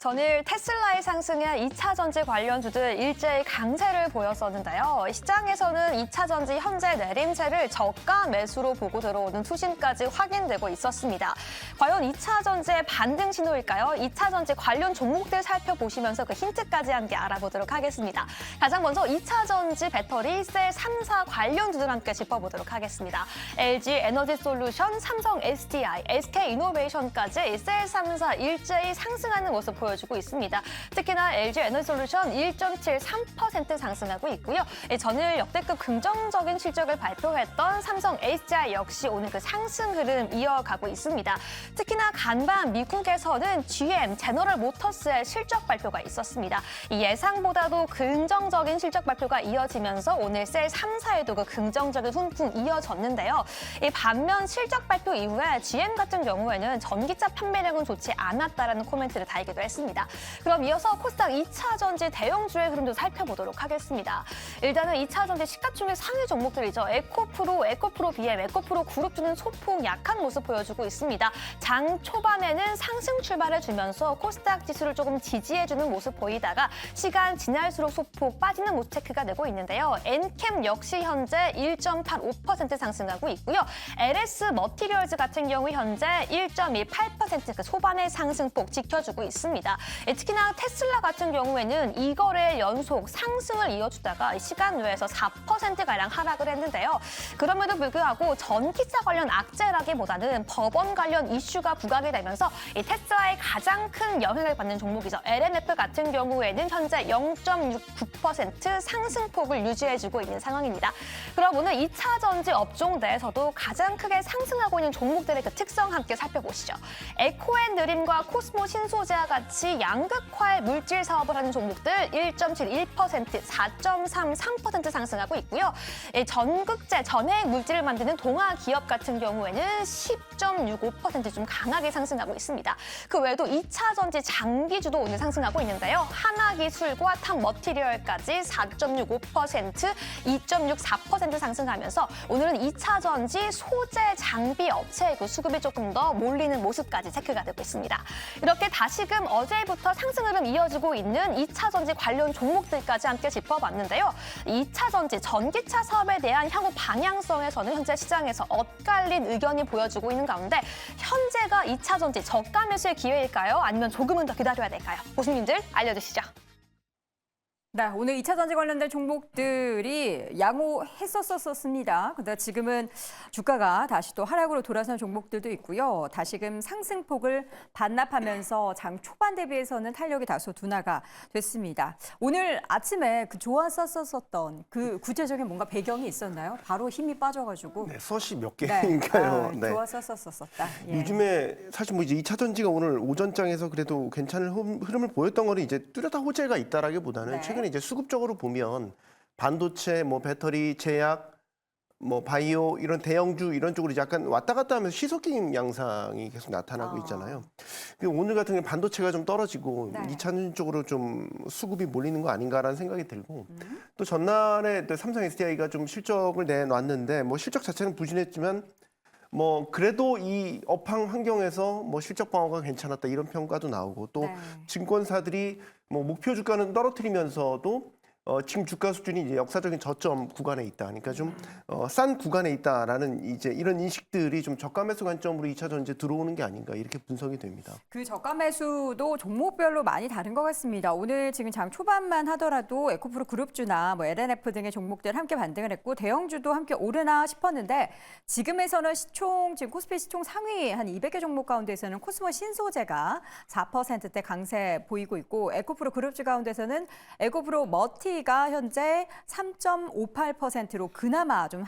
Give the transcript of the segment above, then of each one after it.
전일 테슬라의 상승에 2차 전지 관련주들 일제히 강세를 보였었는데요. 시장에서는 2차 전지 현재 내림세를 저가 매수로 보고 들어오는 투심까지 확인되고 있었습니다. 과연 2차 전지의 반등 신호일까요? 2차 전지 관련 종목들 살펴보시면서 그 힌트까지 함께 알아보도록 하겠습니다. 가장 먼저 2차 전지 배터리 셀 3사 관련주들 함께 짚어보도록 하겠습니다. LG 에너지 솔루션, 삼성 SDI, SK 이노베이션까지 셀 3사 일제히 상승하는 모습 보여주고 있습니다. 특히나 LG 에너지솔루션 1.73% 상승하고 있고요. 전일 역대급 긍정적인 실적을 발표했던 삼성 SDI 역시 오늘 그 상승 흐름 이어가고 있습니다. 특히나 간밤 미국에서는 GM, 제너럴 모터스의 실적 발표가 있었습니다. 이 예상보다도 긍정적인 실적 발표가 이어지면서 오늘 셀 3사에도 그 긍정적인 훈풍 이어졌는데요. 이 반면 실적 발표 이후에 GM 같은 경우에는 전기차 판매량은 좋지 않았다라는 코멘트를 달기도 했습니다. 그럼 이어서 코스닥 2차 전지 대형주의 흐름도 살펴보도록 하겠습니다. 일단은 2차 전지 시가총액 상위 종목들이죠. 에코프로 BM, 에코프로 그룹주는 소폭 약한 모습 보여주고 있습니다. 장 초반에는 상승 출발해주면서 코스닥 지수를 조금 지지해주는 모습 보이다가 시간 지날수록 소폭 빠지는 모습 체크가 되고 있는데요. 엔캠 역시 현재 1.85% 상승하고 있고요. LS 머티리얼즈 같은 경우 현재 1.28% 그 소반의 상승폭 지켜주고 있습니다. 특히나 테슬라 같은 경우에는 2거래 연속 상승을 이어주다가 시간 외에서 4%가량 하락을 했는데요. 그럼에도 불구하고 전기차 관련 악재라기보다는 법원 관련 이슈가 부각이 되면서 이 테슬라의 가장 큰 영향을 받는 종목이죠. LNF 같은 경우에는 현재 0.69% 상승폭을 유지해주고 있는 상황입니다. 그럼 오늘 2차 전지 업종 내에서도 가장 크게 상승하고 있는 종목들의 그 특성 함께 살펴보시죠. 에코앤느림과 코스모 신소재와 같이 양극화의 물질 사업을 하는 종목들 1.71%, 4.33% 상승하고 있고요. 전극재, 전해액 물질을 만드는 동화 기업 같은 경우에는 10.65% 좀 강하게 상승하고 있습니다. 그 외에도 2차 전지 장기주도 오늘 상승하고 있는데요. 하나기술과 탑머티리얼까지 4.65%, 2.64% 상승하면서 오늘은 2차 전지 소재 장비 업체의 그 수급이 조금 더 몰리는 모습까지 체크가 되고 있습니다. 이렇게 다시금 어제부터 상승 흐름 이어지고 있는 2차 전지 관련 종목들까지 함께 짚어봤는데요. 2차 전지 전기차 사업에 대한 향후 방향성에서는 현재 시장에서 엇갈린 의견이 보여주고 있는 가운데 현재가 2차 전지 저가 매수의 기회일까요? 아니면 조금은 더 기다려야 될까요? 교수님들 알려주시죠. 네, 오늘 2차 전지 관련된 종목들이 양호했었습니다. 근데 지금은 주가가 다시 또 하락으로 돌아선 종목들도 있고요. 다시금 상승폭을 반납하면서 장 초반 대비해서는 탄력이 다소 둔화가 됐습니다. 오늘 아침에 그 좋았었던 그 구체적인 뭔가 배경이 있었나요? 바로 힘이 빠져가지고. 네, 서시 몇 개인가요? 네, 좋았었었다. 예. 요즘에 사실 뭐 이제 2차 전지가 오늘 오전장에서 그래도 괜찮은 흐름을 보였던 거는 이제 뚜렷한 호재가 있다라기보다는 네. 최근에 이제 수급적으로 보면 반도체, 뭐 배터리, 제약, 뭐 바이오 이런 대형주 이런 쪽으로 약간 왔다 갔다 하면서 시석임 양상이 계속 나타나고 있잖아요. 오늘 같은 경우는 반도체가 좀 떨어지고 네. 2차 전지 쪽으로 좀 수급이 몰리는 거 아닌가라는 생각이 들고 또 전날에 또 삼성 SDI가 좀 실적을 내놨는데 뭐 실적 자체는 부진했지만 뭐 그래도 이 업황 환경에서 뭐 실적 방어가 괜찮았다 이런 평가도 나오고 또 네. 증권사들이 뭐 목표 주가는 떨어뜨리면서도 지금 주가 수준이 이제 역사적인 저점 구간에 있다. 그러니까 좀 싼 구간에 있다라는 이제 이런 인식들이 좀 저가 매수 관점으로 2차 전지에 들어오는 게 아닌가 이렇게 분석이 됩니다. 그 저가 매수도 종목별로 많이 다른 것 같습니다. 오늘 지금 장 초반만 하더라도 에코프로 그룹주나 뭐 LNF 등의 종목들 함께 반등을 했고 대형주도 함께 오르나 싶었는데 지금에서는 지금 코스피 시총 상위 한 200개 종목 가운데서는 코스모 신소재가 4%대 강세 보이고 있고 에코프로 그룹주 가운데서는 에코프로 머티가 현재 3.58%로 그나마 좀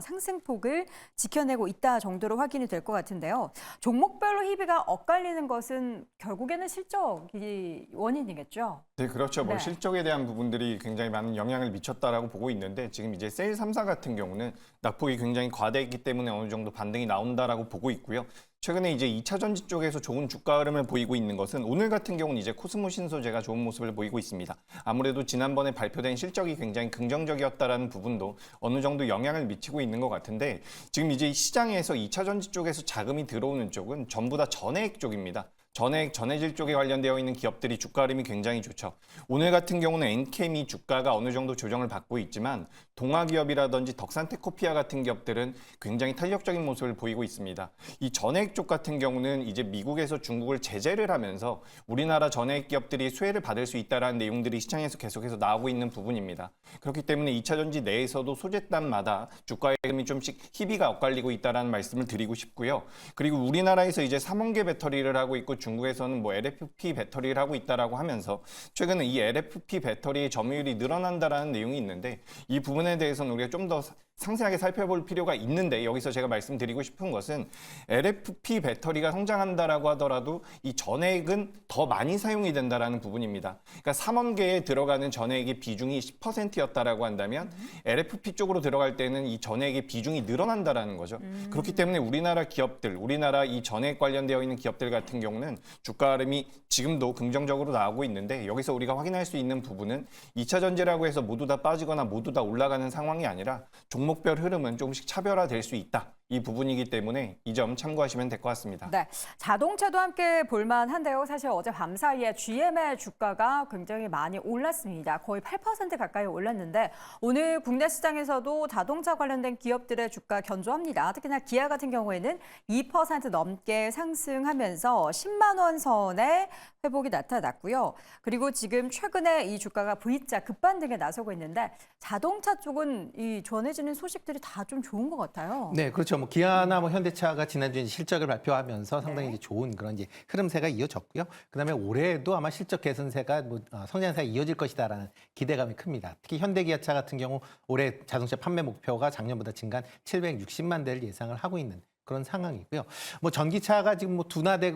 상승폭을 지켜내고 있다 정도로 확인이 될 것 같은데요. 종목별로 희비가 엇갈리는 것은 결국에는 실적이 원인이겠죠. 네, 그렇죠. 뭐 네. 실적에 대한 부분들이 굉장히 많은 영향을 미쳤다라고 보고 있는데 지금 이제 세일 3사 같은 경우는 낙폭이 굉장히 과대했기 때문에 어느 정도 반등이 나온다라고 보고 있고요. 최근에 이제 2차 전지 쪽에서 좋은 주가 흐름을 보이고 있는 것은 오늘 같은 경우는 이제 코스모 신소재가 좋은 모습을 보이고 있습니다. 아무래도 지난번에 발표된 실적이 굉장히 긍정적이었다라는 부분도 어느 정도 영향을 미치고 있는 것 같은데 지금 이제 시장에서 2차 전지 쪽에서 자금이 들어오는 쪽은 전부 다 전해액 쪽입니다. 전해질 쪽에 관련되어 있는 기업들이 주가 흐름이 굉장히 좋죠. 오늘 같은 경우는 엔캠이 주가가 어느 정도 조정을 받고 있지만 동아기업이라든지 덕산테크코피아 같은 기업들은 굉장히 탄력적인 모습을 보이고 있습니다. 이 전해액 쪽 같은 경우는 이제 미국에서 중국을 제재를 하면서 우리나라 전해액 기업들이 수혜를 받을 수 있다는 내용들이 시장에서 계속해서 나오고 있는 부분입니다. 그렇기 때문에 2차전지 내에서도 소재단마다 주가 흐름이 좀씩 희비가 엇갈리고 있다는 말씀을 드리고 싶고요. 그리고 우리나라에서 이제 3원계 배터리를 하고 있고 중국에서는 뭐 LFP 배터리를 하고 있다라고 하면서 최근에 이 LFP 배터리의 점유율이 늘어난다라는 내용이 있는데 이 부분에 대해서는 우리가 좀 더 상세하게 살펴볼 필요가 있는데 여기서 제가 말씀드리고 싶은 것은 LFP 배터리가 성장한다라고 하더라도 이 전해액은 더 많이 사용이 된다라는 부분입니다. 그러니까 3원계에 들어가는 전해액의 비중이 10%였다라고 한다면 LFP 쪽으로 들어갈 때는 이 전해액의 비중이 늘어난다라는 거죠. 그렇기 때문에 우리나라 기업들, 우리나라 이 전해액 관련되어 있는 기업들 같은 경우는 주가 흐름이 지금도 긍정적으로 나오고 있는데 여기서 우리가 확인할 수 있는 부분은 2차 전지라고 해서 모두 다 빠지거나 모두 다 올라가는 상황이 아니라 종목별 흐름은 조금씩 차별화될 수 있다. 이 부분이기 때문에 이 점 참고하시면 될 것 같습니다. 네, 자동차도 함께 볼만한데요. 사실 어제 밤 사이에 GM의 주가가 굉장히 많이 올랐습니다. 거의 8% 가까이 올랐는데 오늘 국내 시장에서도 자동차 관련된 기업들의 주가 견조합니다. 특히나 기아 같은 경우에는 2% 넘게 상승하면서 10만 원 선의 회복이 나타났고요. 그리고 지금 최근에 이 주가가 V자 급반등에 나서고 있는데 자동차 쪽은 이 전해지는 소식들이 다 좀 좋은 것 같아요. 네, 그렇죠. 뭐 기아나 뭐 현대차가 지난주에 실적을 발표하면서 상당히 네. 이제 좋은 그런 이제 흐름세가 이어졌고요. 그다음에 올해도 아마 실적 개선세가 뭐 성장세가 이어질 것이다라는 기대감이 큽니다. 특히 현대기아차 같은 경우 올해 자동차 판매 목표가 작년보다 증가한 760만 대를 예상을 하고 있는 그런 상황이고요. 뭐 전기차가 지금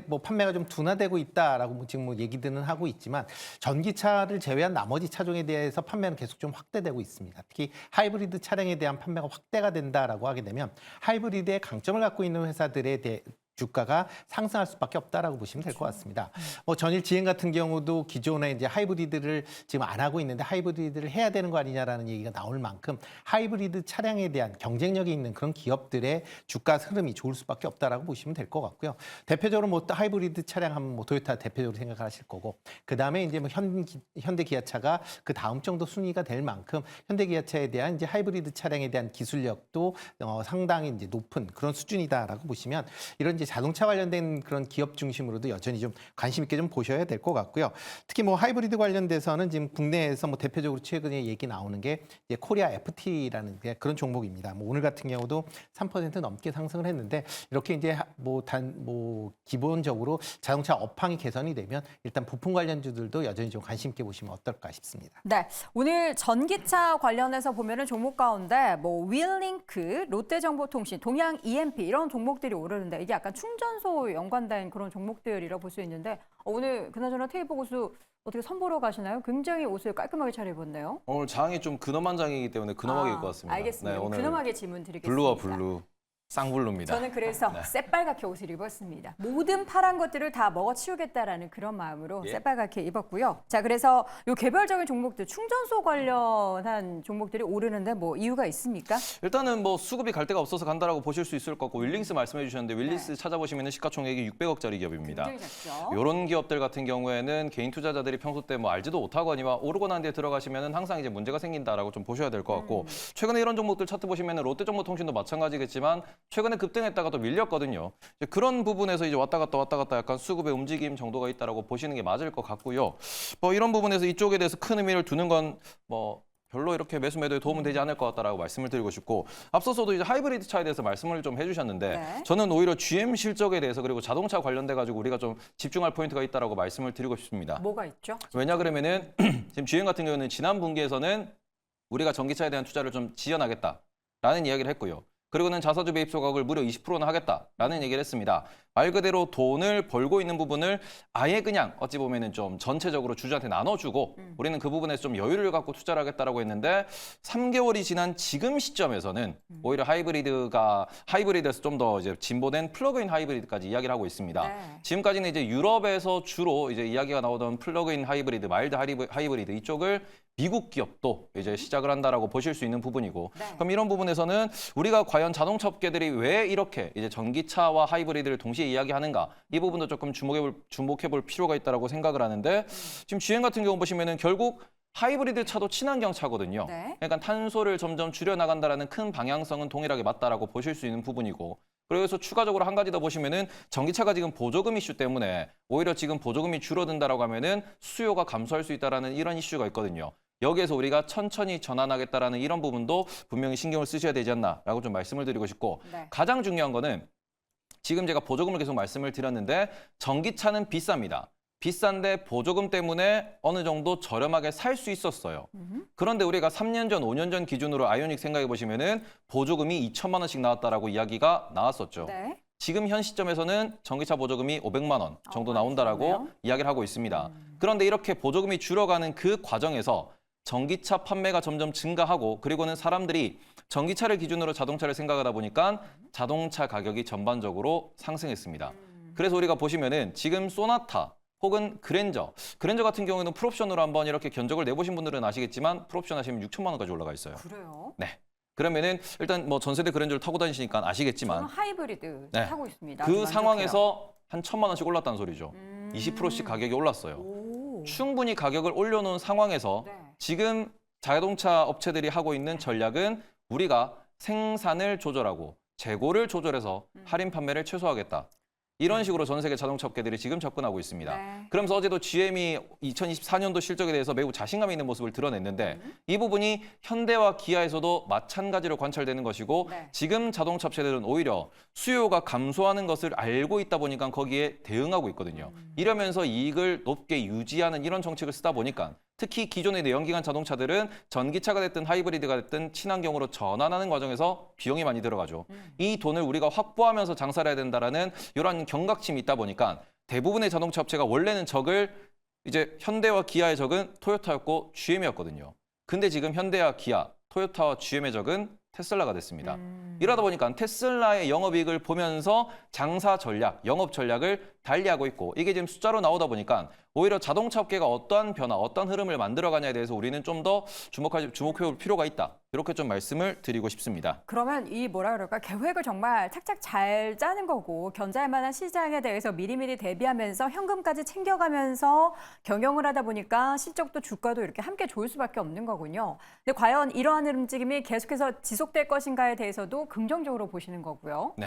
뭐 판매가 좀 둔화되고 있다라고 뭐 지금 뭐 얘기들은 하고 있지만 전기차를 제외한 나머지 차종에 대해서 판매는 계속 좀 확대되고 있습니다. 특히 하이브리드 차량에 대한 판매가 확대가 된다라고 하게 되면 하이브리드의 강점을 갖고 있는 회사들에 대해 주가가 상승할 수밖에 없다라고 보시면 될 것 같습니다. 뭐 전일 GM 같은 경우도 기존에 이제 하이브리드를 지금 안 하고 있는데 하이브리드를 해야 되는 거 아니냐라는 얘기가 나올 만큼 하이브리드 차량에 대한 경쟁력이 있는 그런 기업들의 주가 흐름이 좋을 수밖에 없다라고 보시면 될 것 같고요. 대표적으로 뭐 하이브리드 차량 하면 뭐 토요타 대표적으로 생각하실 거고 그 다음에 이제 뭐 현대기아차가 그 다음 정도 순위가 될 만큼 현대기아차에 대한 이제 하이브리드 차량에 대한 기술력도 상당히 이제 높은 그런 수준이다라고 보시면 이런 이제 자동차 관련된 그런 기업 중심으로도 여전히 좀 관심 있게 좀 보셔야 될 것 같고요. 특히 뭐 하이브리드 관련돼서는 지금 국내에서 뭐 대표적으로 최근에 얘기 나오는 게 이제 코리아 FT라는 그런 종목입니다. 뭐 오늘 같은 경우도 3% 넘게 상승을 했는데 이렇게 이제 기본적으로 자동차 업황이 개선이 되면 일단 부품 관련주들도 여전히 좀 관심 있게 보시면 어떨까 싶습니다. 네, 오늘 전기차 관련해서 보면은 종목 가운데 뭐 윌링크, 롯데정보통신, 동양 EMP 이런 종목들이 오르는데 이게 약간 충전소 연관된 그런 종목들이라 볼 수 있는데 오늘 그나저나 테이프 고수 어떻게 선보러 가시나요? 굉장히 옷을 깔끔하게 차려입었네요. 오늘 장이 좀 근엄한 장이기 때문에 근엄하게 입고 왔습니다. 알겠습니다. 네, 오늘 근엄하게 질문 드리겠습니다. 블루와 블루, 쌍블루입니다. 저는 그래서 새빨갛게 옷을 입었습니다. 모든 파란 것들을 다 먹어치우겠다라는 그런 마음으로 예. 새빨갛게 입었고요. 자, 그래서 요 개별적인 종목들, 충전소 관련한 종목들이 오르는데 뭐 이유가 있습니까? 일단은 뭐 수급이 갈 데가 없어서 간다라고 보실 수 있을 것 같고 윌링스 말씀해 주셨는데 윌링스 찾아보시면 시가총액이 600억짜리 기업입니다. 굉장히 작죠. 이런 기업들 같은 경우에는 개인 투자자들이 평소 때 뭐 알지도 못하거니와 오르고 난 뒤에 들어가시면은 항상 이제 문제가 생긴다라고 좀 보셔야 될 것 같고 최근에 이런 종목들 차트 보시면은 롯데정보통신도 마찬가지겠지만 최근에 급등했다가 또 밀렸거든요. 이제 그런 부분에서 이제 왔다 갔다 약간 수급의 움직임 정도가 있다라고 보시는 게 맞을 것 같고요. 뭐 이런 부분에서 이쪽에 대해서 큰 의미를 두는 건 뭐 별로 이렇게 매수 매도에 도움은 되지 않을 것 같다라고 말씀을 드리고 싶고 앞서서도 이제 하이브리드 차에 대해서 말씀을 좀 해주셨는데 네. 저는 오히려 GM 실적에 대해서 그리고 자동차 관련돼 가지고 우리가 좀 집중할 포인트가 있다라고 말씀을 드리고 싶습니다. 뭐가 있죠? 왜냐 그러면은 지금 GM 같은 경우는 지난 분기에서는 우리가 전기차에 대한 투자를 좀 지연하겠다라는 이야기를 했고요. 그리고는 자사주 매입 소각을 무려 20%나 하겠다라는 얘기를 했습니다. 말 그대로 돈을 벌고 있는 부분을 아예 그냥 어찌 보면은 좀 전체적으로 주주한테 나눠주고 우리는 그 부분에서 좀 여유를 갖고 투자를 하겠다라고 했는데 3개월이 지난 지금 시점에서는 오히려 하이브리드에서 좀 더 이제 진보된 플러그인 하이브리드까지 이야기를 하고 있습니다. 네. 지금까지는 이제 유럽에서 주로 이제 이야기가 나오던 플러그인 하이브리드, 마일드 하이브리드 이쪽을 미국 기업도 이제 시작을 한다라고 보실 수 있는 부분이고 네. 그럼 이런 부분에서는 우리가 과연 자동차 업계들이 왜 이렇게 이제 전기차와 하이브리드를 동시에 이야기하는가 이 부분도 조금 주목해볼 필요가 있다라고 생각을 하는데 지금 GM 같은 경우 보시면은 결국 하이브리드 차도 친환경 차거든요. 네. 그러니까 탄소를 점점 줄여나간다라는 큰 방향성은 동일하게 맞다라고 보실 수 있는 부분이고 그래서 추가적으로 한 가지 더 보시면은 전기차가 지금 보조금 이슈 때문에 오히려 지금 보조금이 줄어든다라고 하면은 수요가 감소할 수 있다라는 이런 이슈가 있거든요. 여기에서 우리가 천천히 전환하겠다라는 이런 부분도 분명히 신경을 쓰셔야 되지 않나라고 좀 말씀을 드리고 싶고 네. 가장 중요한 거는 지금 제가 보조금을 계속 말씀을 드렸는데 전기차는 비쌉니다. 비싼데 보조금 때문에 어느 정도 저렴하게 살 수 있었어요. 그런데 우리가 3년 전, 5년 전 기준으로 아이오닉 생각해 보시면은 보조금이 2천만 원씩 나왔다라고 이야기가 나왔었죠. 네. 지금 현 시점에서는 전기차 보조금이 500만 원 정도 많이 나온다라고 줄었네요. 이야기를 하고 있습니다. 그런데 이렇게 보조금이 줄어가는 그 과정에서 전기차 판매가 점점 증가하고 그리고는 사람들이 전기차를 기준으로 자동차를 생각하다 보니까 자동차 가격이 전반적으로 상승했습니다. 그래서 우리가 보시면은 지금 소나타 혹은 그랜저 같은 경우에는 풀옵션으로 한번 이렇게 견적을 내보신 분들은 아시겠지만 풀옵션 하시면 6천만 원까지 올라가 있어요. 그래요? 네. 그러면은 일단 뭐 전세대 그랜저를 타고 다니시니까 저는 아시겠지만 하이브리드 네. 타고 있습니다. 그 아주 만족해요. 상황에서 한 1,000만 원씩 올랐다는 소리죠. 20%씩 가격이 올랐어요. 오. 충분히 가격을 올려놓은 상황에서 네. 지금 자동차 업체들이 하고 있는 전략은 우리가 생산을 조절하고 재고를 조절해서 할인 판매를 최소화하겠다. 이런 식으로 전 세계 자동차 업계들이 지금 접근하고 있습니다. 네. 그러면서 어제도 GM이 2024년도 실적에 대해서 매우 자신감 있는 모습을 드러냈는데 이 부분이 현대와 기아에서도 마찬가지로 관찰되는 것이고 네. 지금 자동차 업체들은 오히려 수요가 감소하는 것을 알고 있다 보니까 거기에 대응하고 있거든요. 이러면서 이익을 높게 유지하는 이런 정책을 쓰다 보니까 특히 기존의 내연기관 자동차들은 전기차가 됐든 하이브리드가 됐든 친환경으로 전환하는 과정에서 비용이 많이 들어가죠. 이 돈을 우리가 확보하면서 장사를 해야 된다라는 이런 경각심이 있다 보니까 대부분의 자동차 업체가 원래는 적을 이제 현대와 기아의 적은 토요타였고 GM이었거든요. 근데 지금 현대와 기아, 토요타와 GM의 적은 테슬라가 됐습니다. 이러다 보니까 테슬라의 영업이익을 보면서 장사 전략, 영업 전략을 달리하고 있고 이게 지금 숫자로 나오다 보니까 오히려 자동차 업계가 어떠한 변화, 어떤 흐름을 만들어가냐에 대해서 우리는 좀 더 주목해볼 필요가 있다. 이렇게 좀 말씀을 드리고 싶습니다. 그러면 이 뭐라 그럴까 계획을 정말 착착 잘 짜는 거고 견제할 만한 시장에 대해서 미리미리 대비하면서 현금까지 챙겨가면서 경영을 하다 보니까 실적도 주가도 이렇게 함께 좋을 수밖에 없는 거군요. 근데 과연 이러한 움직임이 계속해서 지속될 것인가에 대해서도 긍정적으로 보시는 거고요. 네.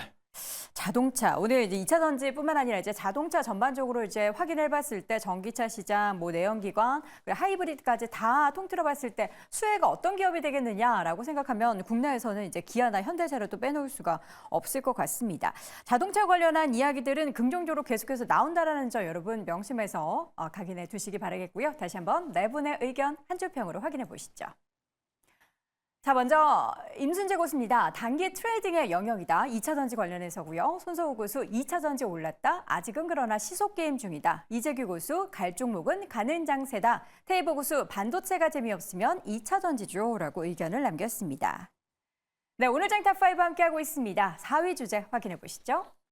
자동차 오늘 이제 2차 전지뿐만 아니라 이제 자동차 전반적으로 이제 확인해봤을 때 전기차 시장, 뭐 내연기관, 하이브리드까지 다 통틀어봤을 때 수혜가 어떤 기업이 되겠느냐라고 생각하면 국내에서는 이제 기아나 현대차를 또 빼놓을 수가 없을 것 같습니다. 자동차 관련한 이야기들은 긍정적으로 계속해서 나온다라는 점 여러분 명심해서 각인해 두시기 바라겠고요. 다시 한번 네 분의 의견 한 줄 평으로 확인해 보시죠. 자, 먼저 임순재 고수입니다. 단기 트레이딩의 영역이다. 2차 전지 관련해서고요. 손소우 고수 2차 전지 올랐다. 아직은 그러나 시속 게임 중이다. 이재규 고수 갈 종목은 가는 장세다. 테이보 고수 반도체가 재미없으면 2차 전지죠라고 의견을 남겼습니다. 네, 오늘 장탑5 함께하고 있습니다. 4위 주제 확인해 보시죠.